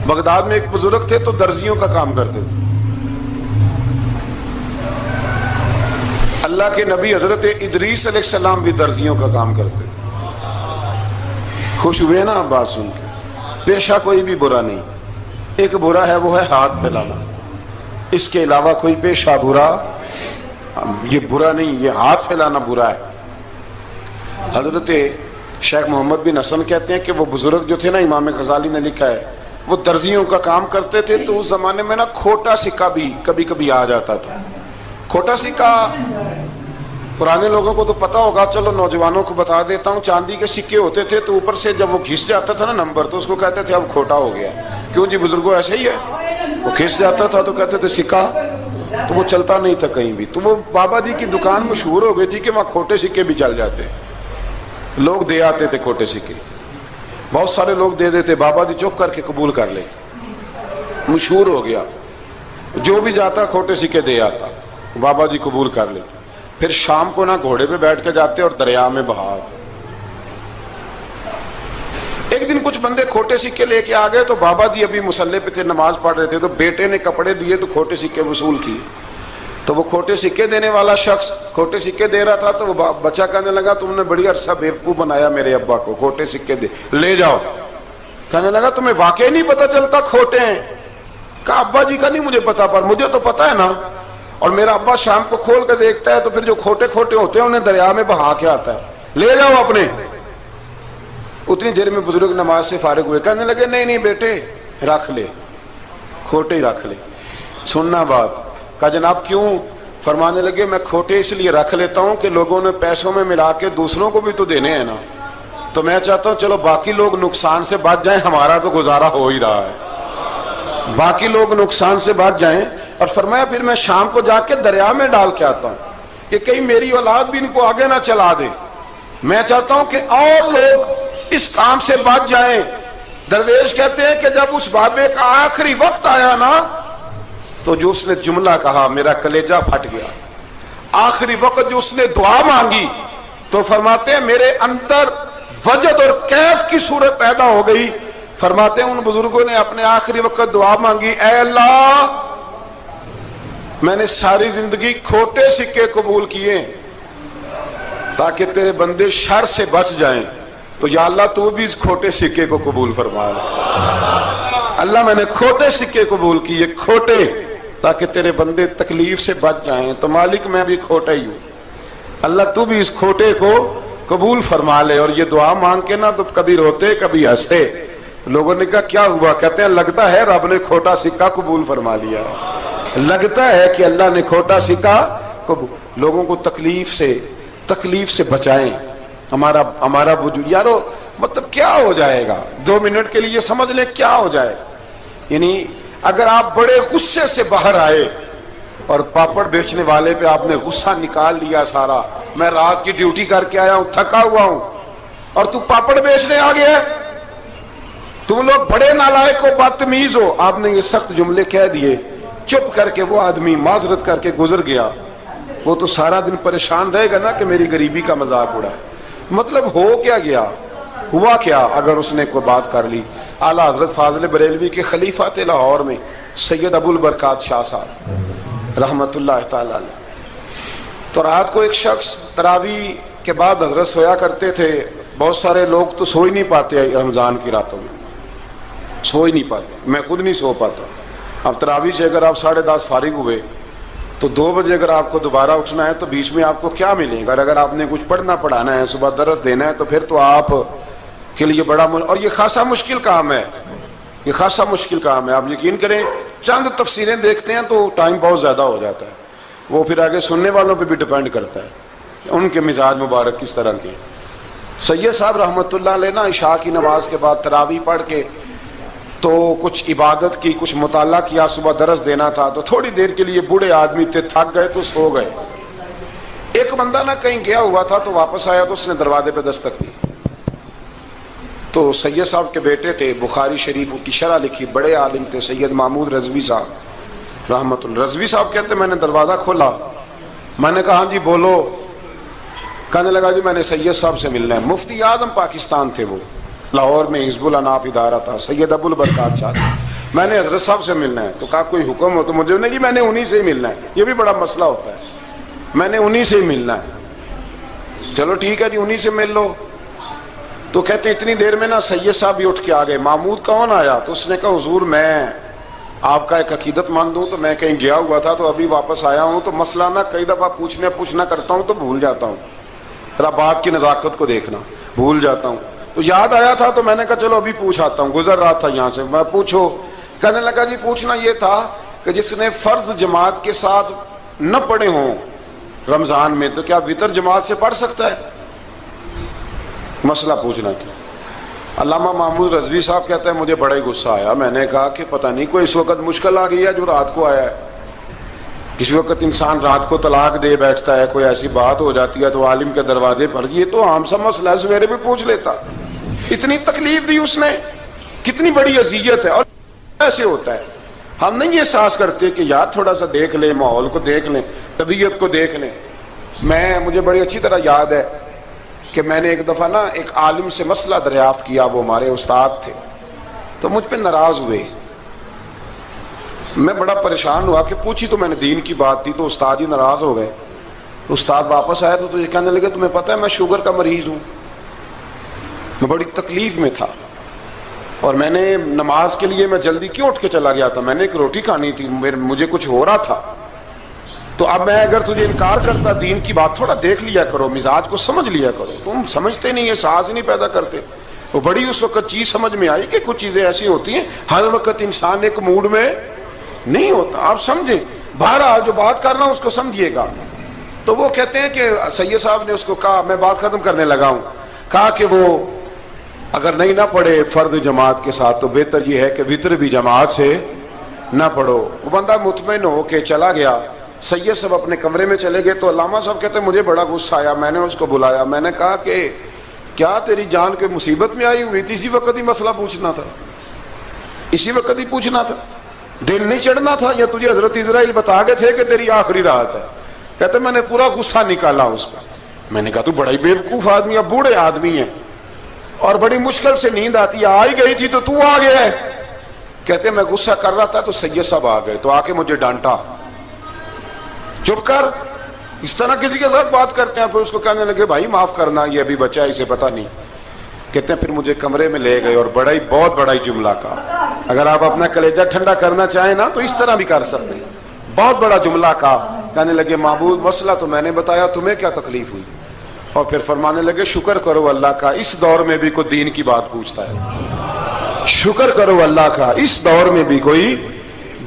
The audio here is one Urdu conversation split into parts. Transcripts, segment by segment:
بغداد میں ایک بزرگ تھے تو درزیوں کا کام کرتے تھے. اللہ کے نبی حضرت ادریس علیہ السلام بھی درزیوں کا کام کرتے تھے. خوش ہوئے نا بات سن کے؟ پیشہ کوئی بھی برا نہیں، ایک برا ہے وہ ہے ہاتھ پھیلانا، اس کے علاوہ کوئی پیشہ برا یہ برا نہیں، یہ ہاتھ پھیلانا برا ہے. حضرت شیخ محمد بن حسن کہتے ہیں کہ وہ بزرگ جو تھے نا، امام غزالی نے لکھا ہے، وہ درزیوں کا کام کرتے تھے تو اس زمانے میں نا کھوٹا سکہ بھی کبھی کبھی آ جاتا تھا. کھوٹا سکہ پرانے لوگوں کو تو پتا ہوگا، چلو نوجوانوں کو بتا دیتا ہوں. چاندی کے سکے ہوتے تھے تو اوپر سے جب وہ گھس جاتا تھا نا نمبر، تو اس کو کہتے تھے اب کھوٹا ہو گیا. کیوں جی بزرگوں ایسے ہی ہے، وہ گھس جاتا تھا تو کہتے تھے سکہ، تو وہ چلتا نہیں تھا کہیں بھی. تو وہ بابا جی کی دکان مشہور ہو گئی تھی کہ وہاں کھوٹے سکے بھی چل جاتے، لوگ دے آتے تھے کھوٹے سکے، بہت سارے لوگ دے دیتے، بابا جی چپ کر کے قبول کر لیتے. مشہور ہو گیا، جو بھی جاتا کھوٹے سکے دے آتا، بابا جی قبول کر لیتے. پھر شام کو نہ گھوڑے پہ بیٹھ کے جاتے اور دریا میں بہا. ایک دن کچھ بندے کھوٹے سکے لے کے آ گئے تو بابا جی ابھی مصلے پہ تھے، نماز پڑھ رہے تھے، تو بیٹے نے کپڑے دیے تو کھوٹے سکے وصول کیے. تو وہ کھوٹے سکے دینے والا شخص کھوٹے سکے دے رہا تھا تو وہ بچہ کہنے لگا تم نے بڑی عرصہ بیوقوف بنایا میرے ابا کو، کھوٹے سکے دے لے جاؤ. کہنے لگا تمہیں واقعی نہیں پتا چلتا کھوٹے ہیں؟ کہا ابا جی کا نہیں مجھے پتا، پر مجھے تو پتا ہے نا، اور میرا ابا شام کو کھول کے دیکھتا ہے تو پھر جو کھوٹے کھوٹے ہوتے ہیں انہیں دریا میں بہا کے آتا ہے، لے جاؤ اپنے. اتنی دیر میں بزرگ نماز سے فارغ ہوئے، کہنے لگے نہیں نہیں بیٹے رکھ لے، کھوٹے ہی رکھ لے. سننا بات. کہا جناب کیوں؟ فرمانے لگے میں کھوٹے اس لیے رکھ لیتا ہوں کہ لوگوں نے پیسوں میں ملا کے دوسروں کو بھی تو دینے ہیں نا، تو میں چاہتا ہوں چلو باقی لوگ نقصان سے بچ جائیں، ہمارا تو گزارا ہو ہی رہا ہے، باقی لوگ نقصان سے بچ جائیں. اور فرمایا پھر میں شام کو جا کے دریا میں ڈال کے آتا ہوں کہ کہیں میری اولاد بھی ان کو آگے نہ چلا دے. میں چاہتا ہوں کہ اور لوگ اس کام سے بچ جائیں. درویش کہتے ہیں کہ جب اس بابے کا آخری وقت آیا نا تو جو اس نے جملہ کہا میرا کلیجہ پھٹ گیا. آخری وقت جو اس نے دعا مانگی تو فرماتے ہیں میرے اندر وجد اور کیف کی صورت پیدا ہو گئی. فرماتے ہیں ان بزرگوں نے اپنے آخری وقت دعا مانگی، اے اللہ میں نے ساری زندگی کھوٹے سکے قبول کیے تاکہ تیرے بندے شر سے بچ جائیں، تو یا اللہ تو بھی اس کھوٹے سکے کو قبول فرما لے. اللہ میں نے کھوٹے سکے قبول کیے، کھوٹے، تاکہ تیرے بندے تکلیف سے بچ جائیں، تو مالک میں بھی کھوٹا ہی ہوں، اللہ تو بھی اس کھوٹے کو قبول فرما لے. اور یہ دعا مانگ کے نا تو کبھی روتے کبھی ہنستے. لوگوں نے کہا کیا ہوا؟ کہتے ہیں لگتا ہے رب نے کھوٹا سکہ قبول فرما لیا، لگتا ہے کہ اللہ نے کھوٹا سکہ قبول. لوگوں کو تکلیف سے بچائیں. ہمارا وجود یارو مطلب کیا ہو جائے گا 2 منٹ کے لیے سمجھ لیں کیا ہو جائے. یعنی اگر آپ بڑے غصے سے باہر آئے اور پاپڑ بیچنے والے پہ آپ نے غصہ نکال لیا سارا، میں رات کی ڈیوٹی کر کے آیا ہوں تھکا ہوا ہوں اور تو پاپڑ بیچنے آ گیا، تم لوگ بڑے نالائق ہو بدتمیز ہو، آپ نے یہ سخت جملے کہہ دیے، چپ کر کے وہ آدمی معذرت کر کے گزر گیا، وہ تو سارا دن پریشان رہے گا نا کہ میری غریبی کا مذاق اڑا. مطلب ہو کیا گیا، ہوا کیا اگر اس نے کوئی بات کر لی. اعلیٰ حضرت فاضل بریلوی کے خلیفہ تھے لاہور میں سید ابو البرکات شاہ صاحب رحمت اللہ تعالی علیہ. تو رات کو ایک شخص تراویح کے بعد حضرت سویا کرتے تھے. بہت سارے لوگ تو سو ہی نہیں پاتے رمضان کی راتوں میں، سو ہی نہیں پاتے، میں خود نہیں سو پاتا. اب تراویح سے اگر آپ 10:30 فارغ ہوئے تو 2 بجے اگر آپ کو دوبارہ اٹھنا ہے تو بیچ میں آپ کو کیا ملے گا؟ اگر آپ نے کچھ پڑھنا پڑھانا ہے، صبح درس دینا ہے، تو پھر تو آپ کے لیے بڑا اور یہ خاصا مشکل کام ہے، یہ خاصا مشکل کام ہے. آپ یقین کریں چند تفسیریں دیکھتے ہیں تو ٹائم بہت زیادہ ہو جاتا ہے. وہ پھر آگے سننے والوں پہ بھی ڈیپینڈ کرتا ہے ان کے مزاج مبارک کس طرح کے. سید صاحب رحمۃ اللہ علیہ نا عشاء کی نماز کے بعد تراویح پڑھ کے تو کچھ عبادت کی، کچھ مطالعہ کیا، صبح درس دینا تھا تو تھوڑی دیر کے لیے بوڑھے آدمی تھے، تھک گئے تو سو گئے. ایک بندہ نا کہیں گیا ہوا تھا تو واپس آیا تو اس نے دروازے پہ دستک دی. تو سید صاحب کے بیٹے تھے، بخاری شریف کی شرح لکھی، بڑے عالم تھے سید محمود رضوی صاحب رحمت اللہ. رضوی صاحب کہتے میں نے دروازہ کھولا، میں نے کہا ہاں جی بولو. کہنے لگا جی میں نے سید صاحب سے ملنا ہے. مفتی اعظم پاکستان تھے وہ، لاہور میں حزب الاناف ادارہ تھا، سید ابو البرکات شاہ. میں نے حضرت صاحب سے ملنا ہے. تو کہا کوئی حکم ہو تو مجھے نہیں, میں نے انہی سے ہی ملنا ہے. یہ بھی بڑا مسئلہ ہوتا ہے, میں نے انہی سے ہی ملنا ہے. چلو ٹھیک ہے جی, انہی سے مل لو. تو کہتے اتنی دیر میں نا سید صاحب بھی اٹھ کے آ گئے. محمود کون آیا؟ تو اس نے کہا حضور میں آپ کا ایک عقیدت مند ہوں, تو میں کہیں گیا ہوا تھا تو ابھی واپس آیا ہوں, تو مسئلہ نا کئی دفعہ پوچھنا کرتا ہوں تو بھول جاتا ہوں, ذرا بات کی نزاکت کو دیکھنا, بھول جاتا ہوں. تو یاد آیا تھا تو میں نے کہا چلو ابھی پوچھ آتا ہوں, گزر رہا تھا یہاں سے. میں پوچھو. کہنے لگا جی پوچھنا یہ تھا کہ جس نے فرض جماعت کے ساتھ نہ پڑھے ہوں رمضان میں, تو کیا وتر جماعت سے پڑھ سکتا ہے؟ مسئلہ پوچھنا تھا. علامہ محمود رضوی صاحب کہتا ہے مجھے بڑا ہی غصہ آیا. میں نے کہا کہ پتہ نہیں کوئی اس وقت مشکل آ گئی ہے جو رات کو آیا ہے. کسی وقت انسان رات کو طلاق دے بیٹھتا ہے, کوئی ایسی بات ہو جاتی ہے تو عالم کے دروازے پر, یہ تو عام سا مسئلہ ہے, سویرے بھی پوچھ لیتا. اتنی تکلیف دی اس نے, کتنی بڑی اذیت ہے. اور ایسے ہوتا ہے, ہم نہیں احساس کرتے کہ یار تھوڑا سا دیکھ لیں, ماحول کو دیکھ لیں, طبیعت کو دیکھ لیں. مجھے بڑی اچھی طرح یاد ہے کہ میں نے ایک دفعہ نا ایک عالم سے مسئلہ دریافت کیا, وہ ہمارے استاد تھے, تو مجھ پہ ناراض ہوئے. میں بڑا پریشان ہوا کہ پوچھی تو میں نے دین کی بات تھی, تو استاد ہی ناراض ہو گئے. استاد واپس آیا تو یہ کہنے لگے تمہیں پتہ ہے میں شوگر کا مریض ہوں. میں بڑی تکلیف میں تھا, اور میں نے نماز کے لیے میں جلدی کیوں اٹھ کے چلا گیا تھا, میں نے ایک روٹی کھانی تھی, مجھے کچھ ہو رہا تھا. تو اب میں اگر تجھے انکار کرتا, دین کی بات تھوڑا دیکھ لیا کرو, مزاج کو سمجھ لیا کرو, تم سمجھتے نہیں, احساس ہی نہیں پیدا کرتے. وہ بڑی اس وقت چیز سمجھ میں آئی کہ کچھ چیزیں ایسی ہوتی ہیں ہر وقت انسان ایک موڈ میں نہیں ہوتا. آپ سمجھیں, بہرحال جو بات کر رہا ہوں اس کو سمجھیے گا. تو وہ کہتے ہیں کہ سید صاحب نے اس کو کہا, میں بات ختم کرنے لگا ہوں, کہا کہ وہ اگر نہیں نہ پڑھے فرد جماعت کے ساتھ تو بہتر یہ ہے کہ وتر بھی جماعت سے نہ پڑھو. وہ بندہ مطمئن ہو کے چلا گیا. سید صاحب اپنے کمرے میں چلے گئے تو علامہ صاحب کہتے ہیں مجھے بڑا غصہ آیا. میں نے اس کو بلایا, میں نے کہا کہ کیا تیری جان کے مصیبت میں آئی ہوئی تھی؟ اسی وقت ہی مسئلہ پوچھنا تھا, اسی وقت ہی پوچھنا تھا, دل نہیں چڑھنا تھا, یا تجھے حضرت اسرائیل بتا گئے تھے کہ تیری آخری رات ہے؟ کہتے میں نے پورا غصہ نکالا اس کا. میں نے کہا تو بڑا ہی بیوقوف آدمی, اب بوڑھے آدمی ہیں اور بڑی مشکل سے نیند آتی ہے, آ ہی گئی تھی تو آ گیا ہے. کہتے میں غصہ کر رہا تھا تو سید صاحب آ گئے, تو آ کے مجھے ڈانٹا, چپ کر, اس طرح کسی کے ساتھ بات کرتے ہیں. پھر اس کو کہنے لگے بھائی معاف کرنا, یہ ابھی بچہ ہے, اسے پتہ نہیں. کہتے ہیں پھر مجھے کمرے میں لے گئے اور بہت بڑا ہی جملہ کہا. اگر آپ اپنا کلیجہ ٹھنڈا کرنا چاہیں نا تو اس طرح بھی کر سکتے ہیں. بہت بڑا جملہ کہا. کہنے لگے معبود مسئلہ تو میں نے بتایا, تمہیں کیا تکلیف ہوئی؟ اور پھر فرمانے لگے شکر کرو اللہ کا, اس دور میں بھی کوئی دین کی بات پوچھتا ہے. شکر کرو اللہ کا, اس دور میں بھی کوئی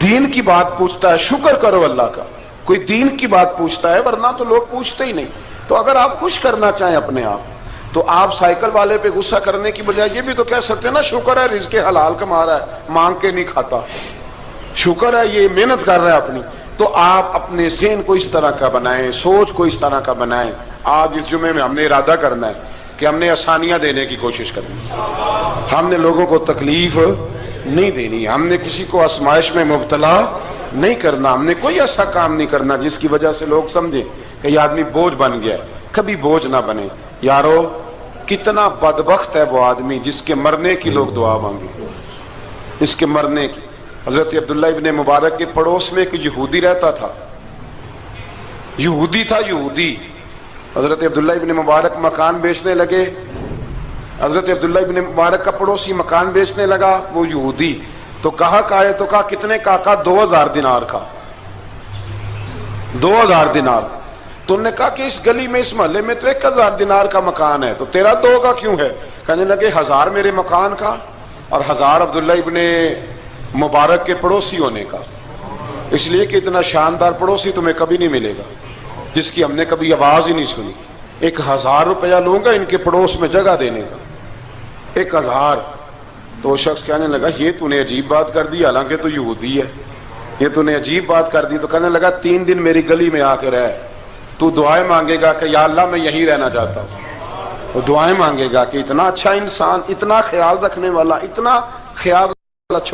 دین کی بات پوچھتا ہے. شکر کرو اللہ کا, کوئی دین کی بات پوچھتا ہے, ورنہ تو لوگ پوچھتے ہی نہیں. تو اگر آپ خوش کرنا چاہیں اپنے آپ تو آپ سائیکل والے پہ غصہ کرنے کی بجائے یہ بھی تو کہہ سکتے ہیں نا شکر ہے رزق حلال کما رہا ہے, مانگ کے نہیں کھاتا, شکر ہے یہ محنت کر رہا ہے اپنی. تو آپ اپنے ذہن کو اس طرح کا بنائیں, سوچ کو اس طرح کا بنائیں. آج اس جمعے میں ہم نے ارادہ کرنا ہے کہ ہم نے آسانیاں دینے کی کوشش کرنی, ہم نے لوگوں کو تکلیف نہیں دینی, ہم نے کسی کو آزمائش میں مبتلا نہیں کرنا, ہم نے کوئی ایسا کام نہیں کرنا جس کی وجہ سے لوگ سمجھیں کہ یہ آدمی بوجھ بن گیا. کبھی بوجھ نہ بنے. یارو کتنا بدبخت ہے وہ آدمی جس کے مرنے کی لوگ دعا مانگے, اس کے مرنے کی. حضرت عبداللہ ابن مبارک کے پڑوس میں ایک یہودی رہتا تھا, یہودی تھا, یہودی. حضرت عبداللہ ابن مبارک مکان بیچنے لگے. حضرت عبداللہ ابن مبارک کا پڑوسی مکان بیچنے لگا, وہ یہودی. تو گاہک آئے تو کہا کتنے کا؟ کہا 2000 دینار کا. 2000 دینار. تو انہوں نے کہا کہ اس گلی میں, اس محلے میں تو 1000 دینار کا مکان ہے, تو تیرا 2 کا کیوں ہے؟ کہنے لگے 1000 میرے مکان کا اور 1000 عبداللہ ابن مبارک کے پڑوسی ہونے کا, اس لیے کہ اتنا شاندار پڑوسی تمہیں کبھی نہیں ملے گا جس کی ہم نے کبھی آواز ہی نہیں سنی. 1000 روپیہ لوں گا ان کے پڑوس میں جگہ دینے کا, 1000. تو وہ شخص کہنے لگا یہ تو نے عجیب بات کر دی, حالانکہ تو یہودی ہے, یہ تو نے عجیب بات کر دی. تو کہنے لگا 3 دن میری گلی میں آ کے رہ, تو دعائیں مانگے گا کہ یا اللہ میں یہیں رہنا چاہتا ہوں. وہ دعائیں مانگے گا کہ اتنا اچھا انسان, اتنا خیال رکھنے والا, اتنا خیال والا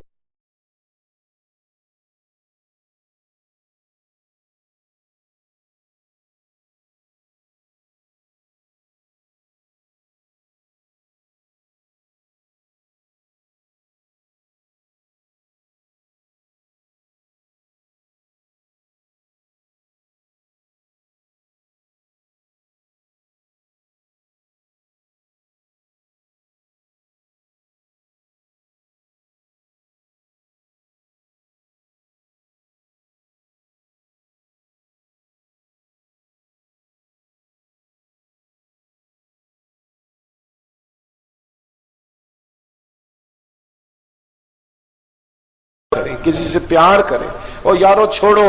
کریں, کسی سے پیار کریں. اور یارو چھوڑو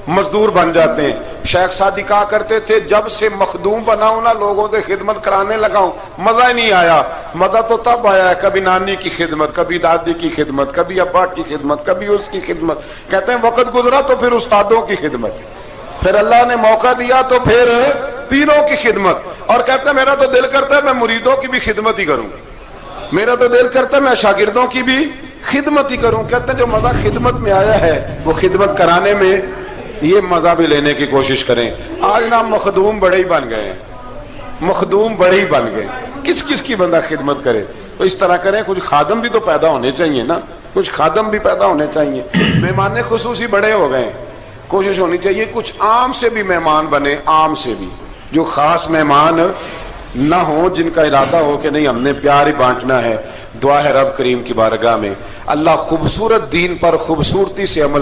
مزدور بن جاتے ہیں. شیخ سعدی کہا کرتے تھے جب سے مخدوم بناؤں نا لوگوں سے خدمت کرانے لگاؤں مزہ ہی نہیں آیا. مزہ تو تب آیا ہے کبھی نانی کی خدمت, کبھی دادی کی خدمت, کبھی ابا کی خدمت, کبھی اس کی خدمت. کہتے ہیں وقت گزرا تو پھر استادوں کی خدمت, پھر اللہ نے موقع دیا تو پھر پیروں کی خدمت. اور کہتے ہیں میرا تو دل کرتا ہے میں مریدوں کی بھی خدمت ہی کروں, میرا تو دل کرتا ہے میں شاگردوں کی بھی خدمت ہی کروں. کہتے ہیں جو مزہ خدمت میں آیا ہے وہ خدمت کرانے میں یہ مزہ بھی لینے کی کوشش کریں. آج نا مخدوم بڑے ہی بن گئے ہیں, مخدوم بڑے ہی بن گئے. کس کس کی بندہ خدمت کرے؟ تو اس طرح کریں, کچھ خادم بھی تو پیدا ہونے چاہیے نا, کچھ خادم بھی پیدا ہونے چاہیے. مہمان خصوصی بڑے ہو گئے, کوشش ہونی چاہیے کچھ عام سے بھی مہمان بنے, عام سے بھی جو خاص مہمان نہ ہوں, جن کا ارادہ ہو کہ نہیں ہم نے پیار ہی بانٹنا ہے. دعا ہے رب کریم کی بارگاہ میں اللہ خوبصورت دین پر خوبصورتی سے عمل